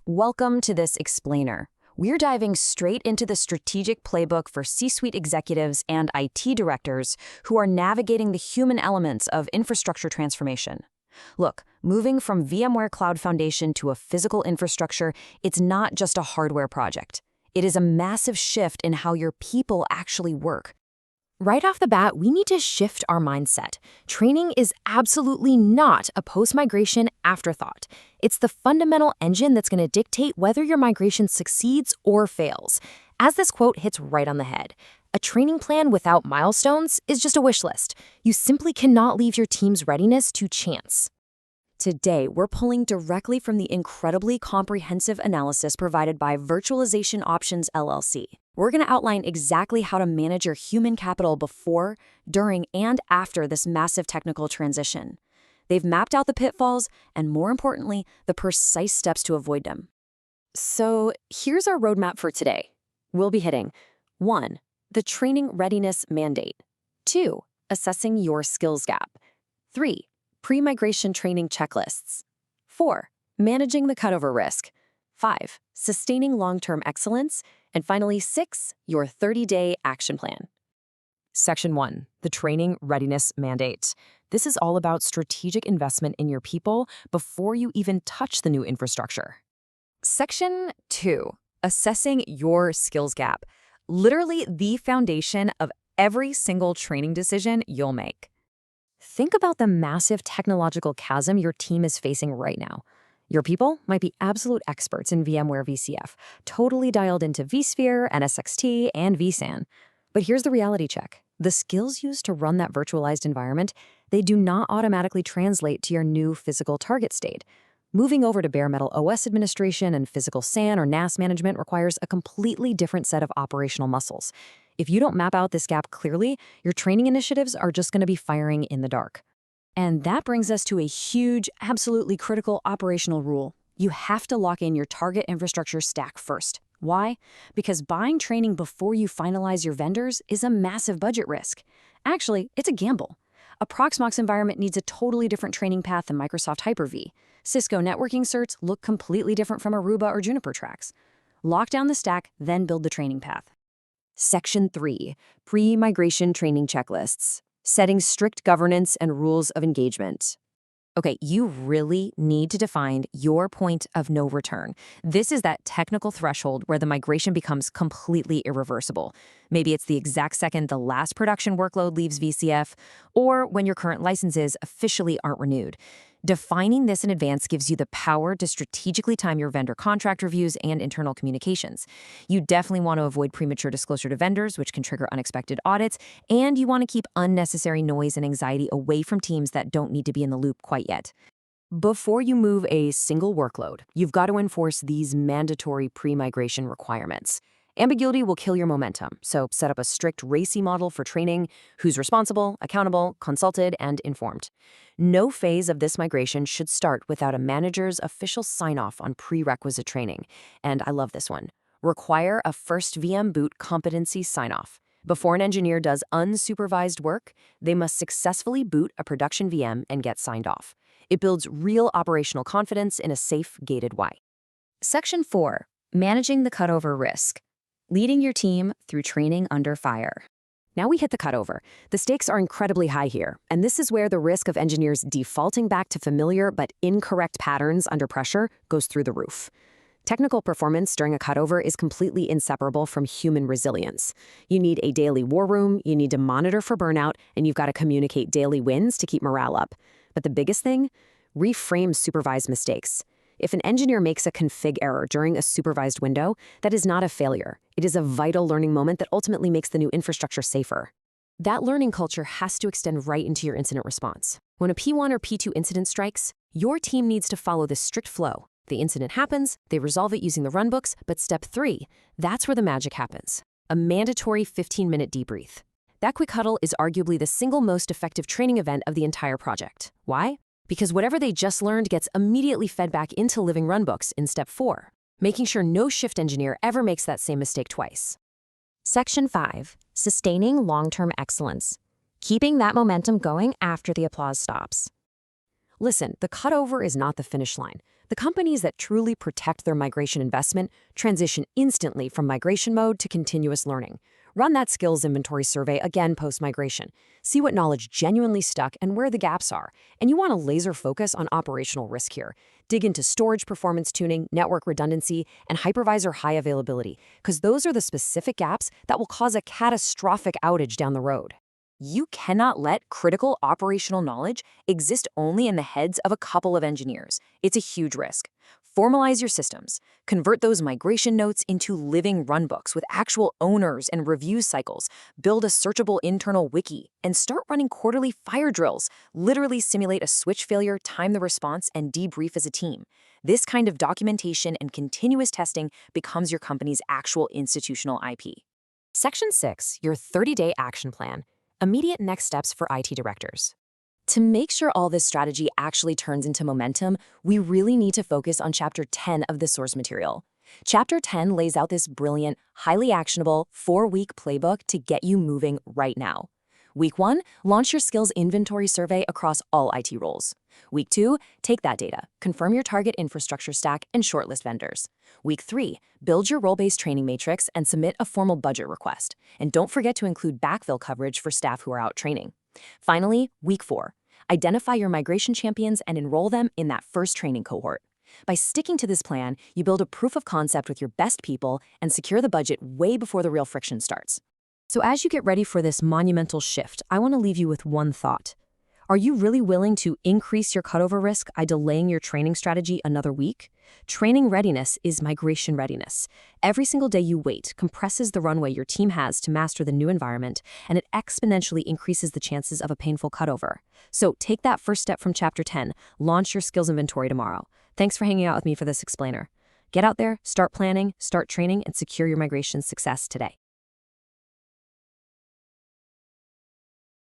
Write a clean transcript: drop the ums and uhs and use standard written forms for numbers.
Welcome to this explainer. We're diving straight into the strategic playbook for C-suite executives and IT directors who are navigating the human elements of infrastructure transformation. Look, moving from VMware Cloud Foundation to a physical infrastructure, it's not just a hardware project. It is a massive shift in how your people actually work. Right off the bat, we need to shift our mindset. Training is absolutely not a post-migration afterthought. It's the fundamental engine that's going to dictate whether your migration succeeds or fails. As this quote hits right on the head, a training plan without milestones is just a wish list. You simply cannot leave your team's readiness to chance. Today, we're pulling directly from the incredibly comprehensive analysis provided by Virtualization Options LLC. We're going to outline exactly how to manage your human capital before, during, and after this massive technical transition. They've mapped out the pitfalls and, more importantly, the precise steps to avoid them. So here's our roadmap for today. We'll be hitting 1. The training readiness mandate. 2. Assessing your skills gap. 3. Pre-migration training checklists. 4. Managing the cutover risk. 5. Sustaining long-term excellence. And finally, 6. Your 30-day action plan. Section 1, the training readiness mandate. This is all about strategic investment in your people before you even touch the new infrastructure. Section 2, assessing your skills gap. Literally the foundation of every single training decision you'll make. Think about the massive technological chasm your team is facing right now. Your people might be absolute experts in VMware VCF, totally dialed into vSphere, NSXT, and vSAN. But here's the reality check. The skills used to run that virtualized environment, they do not automatically translate to your new physical target state. Moving over to bare metal OS administration and physical SAN or NAS management requires a completely different set of operational muscles. If you don't map out this gap clearly, your training initiatives are just going to be firing in the dark. And that brings us to a huge, absolutely critical operational rule. You have to lock in your target infrastructure stack first. Why? Because buying training before you finalize your vendors is a massive budget risk. Actually, it's a gamble. A Proxmox environment needs a totally different training path than Microsoft Hyper-V. Cisco networking certs look completely different from Aruba or Juniper tracks. Lock down the stack, then build the training path. Section 3, pre-migration training checklists. Setting strict governance and rules of engagement. Okay, you really need to define your point of no return. This is that technical threshold where the migration becomes completely irreversible. Maybe it's the exact second the last production workload leaves VCF, or when your current licenses officially aren't renewed. Defining this in advance gives you the power to strategically time your vendor contract reviews and internal communications. You definitely want to avoid premature disclosure to vendors, which can trigger unexpected audits, and you want to keep unnecessary noise and anxiety away from teams that don't need to be in the loop quite yet. Before you move a single workload, you've got to enforce these mandatory pre-migration requirements. Ambiguity will kill your momentum, so set up a strict RACI model for training: who's responsible, accountable, consulted, and informed. No phase of this migration should start without a manager's official sign-off on prerequisite training. And I love this one. Require a first VM boot competency sign-off. Before an engineer does unsupervised work, they must successfully boot a production VM and get signed off. It builds real operational confidence in a safe, gated way. Section 4, managing the cutover risk. Leading your team through training under fire. Now we hit the cutover. The stakes are incredibly high here, and this is where the risk of engineers defaulting back to familiar but incorrect patterns under pressure goes through the roof. Technical performance during a cutover is completely inseparable from human resilience. You need a daily war room, you need to monitor for burnout, and you've got to communicate daily wins to keep morale up. But the biggest thing? Reframe supervised mistakes. If an engineer makes a config error during a supervised window, that is not a failure. It is a vital learning moment that ultimately makes the new infrastructure safer. That learning culture has to extend right into your incident response. When a P1 or P2 incident strikes, your team needs to follow this strict flow. The incident happens, they resolve it using the runbooks, but step 3, that's where the magic happens. A mandatory 15-minute debrief. That quick huddle is arguably the single most effective training event of the entire project. Why? Because whatever they just learned gets immediately fed back into living runbooks in step 4, making sure no shift engineer ever makes that same mistake twice. Section 5, sustaining long-term excellence. Keeping that momentum going after the applause stops. Listen, the cutover is not the finish line. The companies that truly protect their migration investment transition instantly from migration mode to continuous learning. Run that skills inventory survey again post-migration. See what knowledge genuinely stuck and where the gaps are. And you want to laser focus on operational risk here. Dig into storage performance tuning, network redundancy, and hypervisor high availability, because those are the specific gaps that will cause a catastrophic outage down the road. You cannot let critical operational knowledge exist only in the heads of a couple of engineers. It's a huge risk. Formalize your systems. Convert those migration notes into living runbooks with actual owners and review cycles. Build a searchable internal wiki and start running quarterly fire drills. Literally simulate a switch failure, time the response, and debrief as a team. This kind of documentation and continuous testing becomes your company's actual institutional IP. Section 6, your 30-day action plan. Immediate next steps for IT directors. To make sure all this strategy actually turns into momentum, we really need to focus on Chapter 10 of the source material. Chapter 10 lays out this brilliant, highly actionable, 4-week playbook to get you moving right now. Week 1, launch your skills inventory survey across all IT roles. Week 2, take that data, confirm your target infrastructure stack, and shortlist vendors. Week 3, build your role-based training matrix and submit a formal budget request. And don't forget to include backfill coverage for staff who are out training. Finally, Week 4, identify your migration champions and enroll them in that first training cohort. By sticking to this plan, you build a proof of concept with your best people and secure the budget way before the real friction starts. So as you get ready for this monumental shift, I want to leave you with one thought. Are you really willing to increase your cutover risk by delaying your training strategy another week? Training readiness is migration readiness. Every single day you wait compresses the runway your team has to master the new environment, and it exponentially increases the chances of a painful cutover. So take that first step from Chapter 10. Launch your skills inventory tomorrow. Thanks for hanging out with me for this explainer. Get out there, start planning, start training, and secure your migration success today.